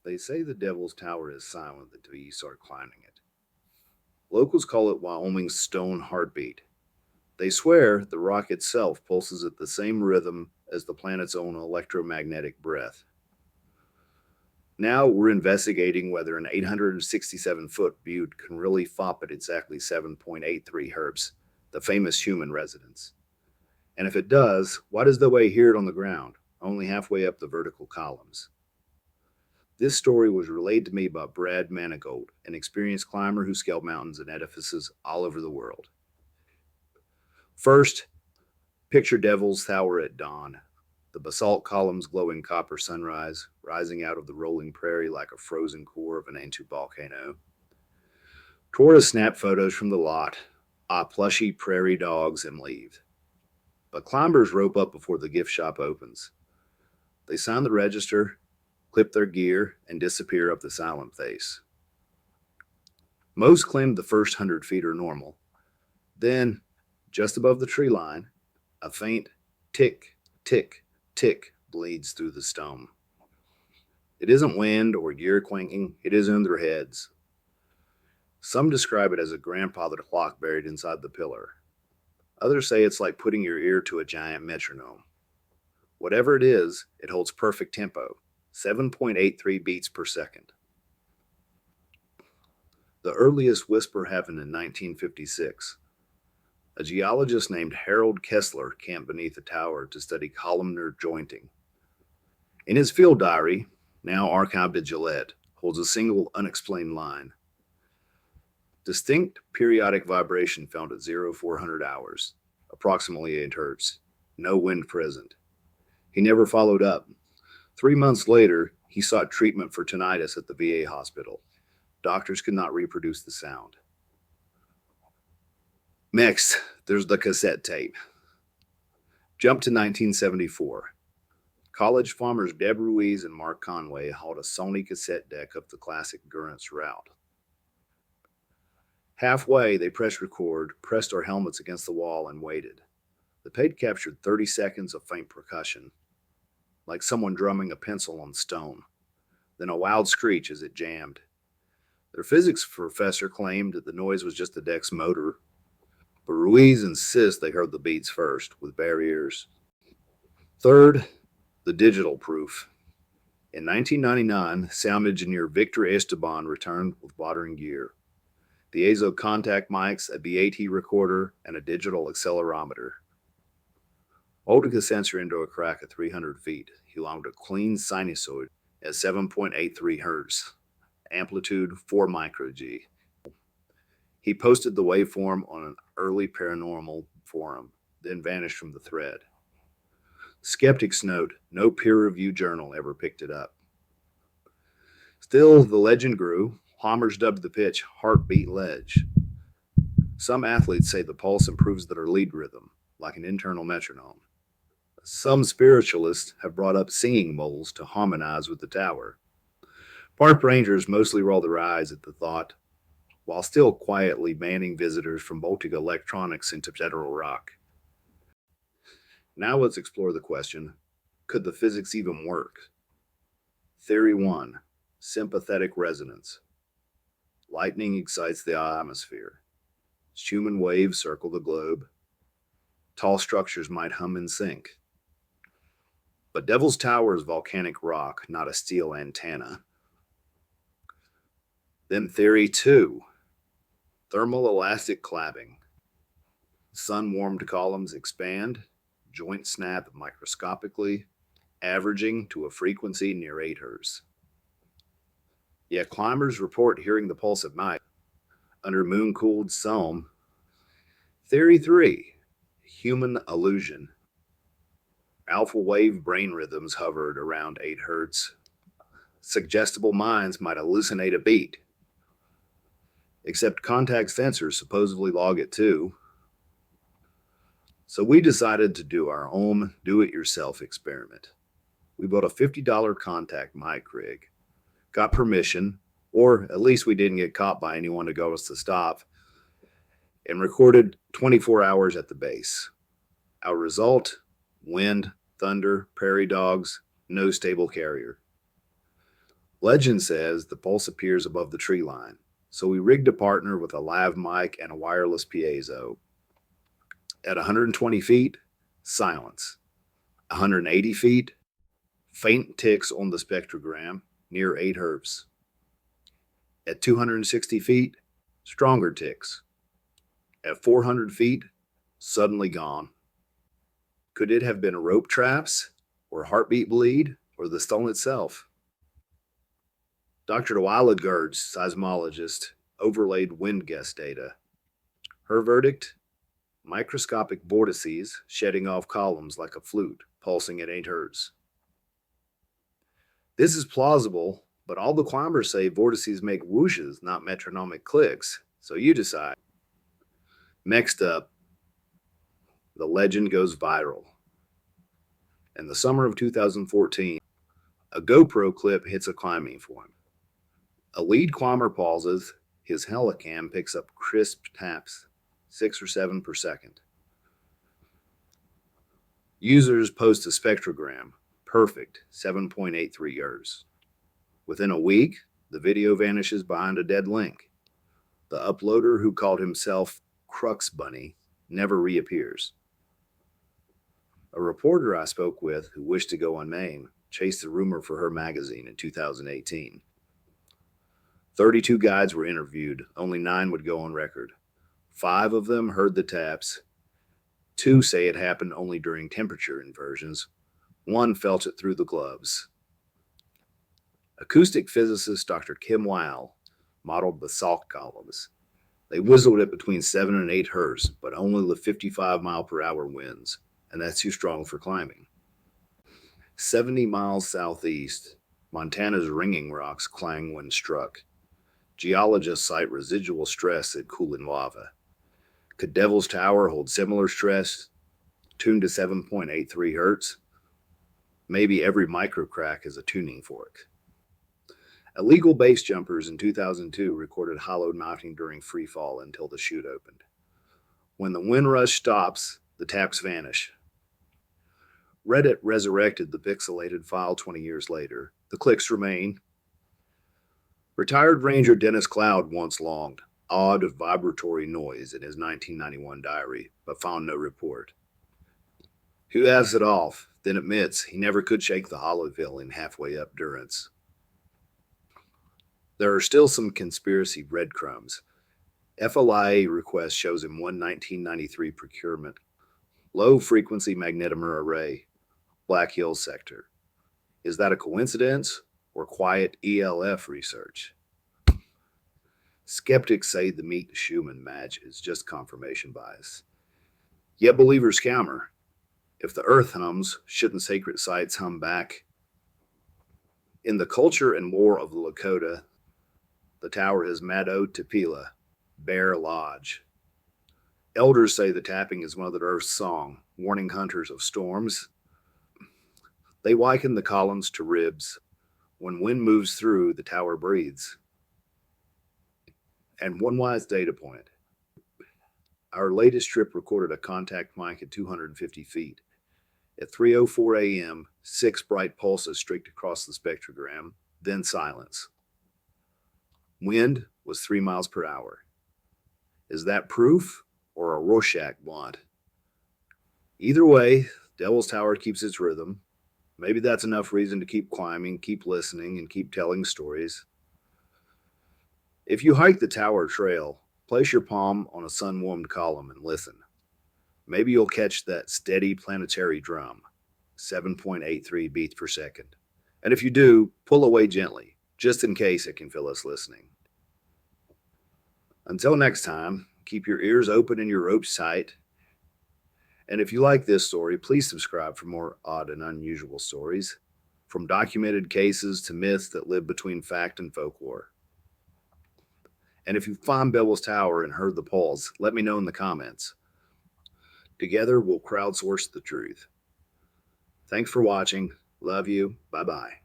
They say the Devil's Tower is silent until you start climbing it. Locals call it Wyoming's stone heartbeat. They swear the rock itself pulses at the same rhythm as the planet's own electromagnetic breath. Now we're investigating whether an 867-foot butte can really fop at exactly 7.83 hertz, the famous Schumann resonance. And if it does, why does the way hear it on the ground, only halfway up the vertical columns? This story was relayed to me by Brad Manigault, an experienced climber who scaled mountains and edifices all over the world. First, picture Devil's Tower at dawn. The basalt columns glowing copper sunrise, rising out of the rolling prairie like a frozen core of an ancient volcano. Tourists snap photos from the lot, plushy prairie dogs, and leave. But climbers rope up before the gift shop opens. They sign the register, clip their gear, and disappear up the silent face. Most claim the first 100 feet are normal. Then, just above the tree line, a faint tick, tick, tick bleeds through the stone. It isn't wind or gear clanking, it is in their heads. Some describe it as a grandfather clock buried inside the pillar. Others say it's like putting your ear to a giant metronome. Whatever it is, it holds perfect tempo, 7.83 beats per second. The earliest whisper happened in 1956. A geologist named Harold Kessler camped beneath the tower to study columnar jointing. In his field diary, now archived at Gillette, holds a single unexplained line. Distinct periodic vibration found at 0400 hours, approximately 8 hertz. No wind present. He never followed up. 3 months later, he sought treatment for tinnitus at the VA hospital. Doctors could not reproduce the sound. Next, there's the cassette tape. Jump to 1974. College farmers Deb Ruiz and Mark Conway hauled a Sony cassette deck up the classic Gurrentz route. Halfway, they pressed record, pressed our helmets against the wall, and waited. The tape captured 30 seconds of faint percussion, like someone drumming a pencil on stone, then a wild screech as it jammed. Their physics professor claimed that the noise was just the deck's motor, but Ruiz insists they heard the beats first, with bare ears. Third, the digital proof. In 1999, sound engineer Victor Esteban returned with modern gear. The Azo contact mics, a BAT recorder, and a digital accelerometer. Holding the sensor into a crack at 300 feet, he logged a clean sinusoid at 7.83 hertz, amplitude 4 micro-G. He posted the waveform on an early paranormal forum, then vanished from the thread. Skeptics note no peer-reviewed journal ever picked it up. Still, the legend grew. Palmers dubbed the pitch Heartbeat Ledge. Some athletes say the pulse improves their lead rhythm, like an internal metronome. Some spiritualists have brought up singing bowls to harmonize with the tower. Park rangers mostly roll their eyes at the thought, while still quietly banning visitors from bolting electronics into Federal Rock. Now let's explore the question, could the physics even work? Theory 1, sympathetic resonance. Lightning excites the atmosphere. Schumann waves circle the globe. Tall structures might hum in sync. But Devil's Tower is volcanic rock, not a steel antenna. Then Theory 2, thermal elastic clapping. Sun-warmed columns expand, joints snap microscopically, averaging to a frequency near 8 hertz. Yet climbers report hearing the pulse at night, under moon-cooled Somme. Theory 3, human illusion. Alpha wave brain rhythms hovered around 8 hertz. Suggestible minds might hallucinate a beat. Except contact sensors supposedly log it too. So we decided to do our own do-it-yourself experiment. We bought a $50 contact mic rig, got permission, or at least we didn't get caught by anyone to go us to stop, and recorded 24 hours at the base. Our result, wind, thunder, prairie dogs, no stable carrier. Legend says the pulse appears above the tree line, so we rigged a partner with a lav mic and a wireless piezo. At 120 feet, silence. 180 feet, faint ticks on the spectrogram, near 8 Hz. At 260 feet, stronger ticks. At 400 feet, suddenly gone. Could it have been rope traps, or heartbeat bleed, or the stone itself? Dr. Delilah Gertz, seismologist, overlaid wind guess data. Her verdict? Microscopic vortices shedding off columns like a flute, pulsing at 8 Hz. This is plausible, but all the climbers say vortices make whooshes, not metronomic clicks, so you decide. Next up, the legend goes viral. In the summer of 2014, a GoPro clip hits a climbing form. A lead climber pauses, his helicam picks up crisp taps, 6 or 7 per second. Users post a spectrogram, perfect, 7.83 Hz. Within a week, the video vanishes behind a dead link. The uploader, who called himself Crux Bunny, never reappears. A reporter I spoke with, who wished to go unnamed, chased the rumor for her magazine in 2018. 32 guides were interviewed, only 9 would go on record. 5 of them heard the taps. 2 say it happened only during temperature inversions. 1 felt it through the gloves. Acoustic physicist Dr. Kim Weil modeled basalt columns. They whistled at between 7 and 8 Hz, but only the 55-mile-per-hour winds, and that's too strong for climbing. 70 miles southeast, Montana's Ringing Rocks clang when struck. Geologists cite residual stress at cooling lava. Could Devil's Tower hold similar stress, tuned to 7.83 Hz? Maybe every microcrack is a tuning fork. Illegal base jumpers in 2002 recorded hollow knocking during free fall until the chute opened. When the wind rush stops, the taps vanish. Reddit resurrected the pixelated file 20 years later. The clicks remain. Retired Ranger Dennis Cloud once logged odd vibratory noise in his 1991 diary, but found no report. Who has it off, then admits he never could shake the hollow feeling halfway up Durance. There are still some conspiracy breadcrumbs. FLIA request shows him one 1993 procurement. Low-frequency magnetometer array, Black Hills sector. Is that a coincidence or quiet ELF research? Skeptics say the Meet Schumann match is just confirmation bias. Yet believers counter. If the earth hums, shouldn't sacred sites hum back? In the culture and lore of the Lakota, the tower is Mado Tepila, Bear Lodge. Elders say the tapping is Mother Earth's song, warning hunters of storms. They liken the columns to ribs. When wind moves through, the tower breathes. And one wise data point. Our latest trip recorded a contact mic at 250 feet. At 3:04 a.m., 6 bright pulses streaked across the spectrogram, then silence. Wind was 3 miles per hour. Is that proof or a Rorschach blot? Either way, Devil's Tower keeps its rhythm. Maybe that's enough reason to keep climbing, keep listening, and keep telling stories. If you hike the tower trail, place your palm on a sun-warmed column and listen. Maybe you'll catch that steady planetary drum, 7.83 beats per second. And if you do, pull away gently, just in case it can feel us listening. Until next time, keep your ears open and your ropes tight. And if you like this story, please subscribe for more odd and unusual stories, from documented cases to myths that live between fact and folklore. And if you find Devil's Tower and heard the pulse, let me know in the comments. Together, we'll crowdsource the truth. Thanks for watching. Love you. Bye-bye.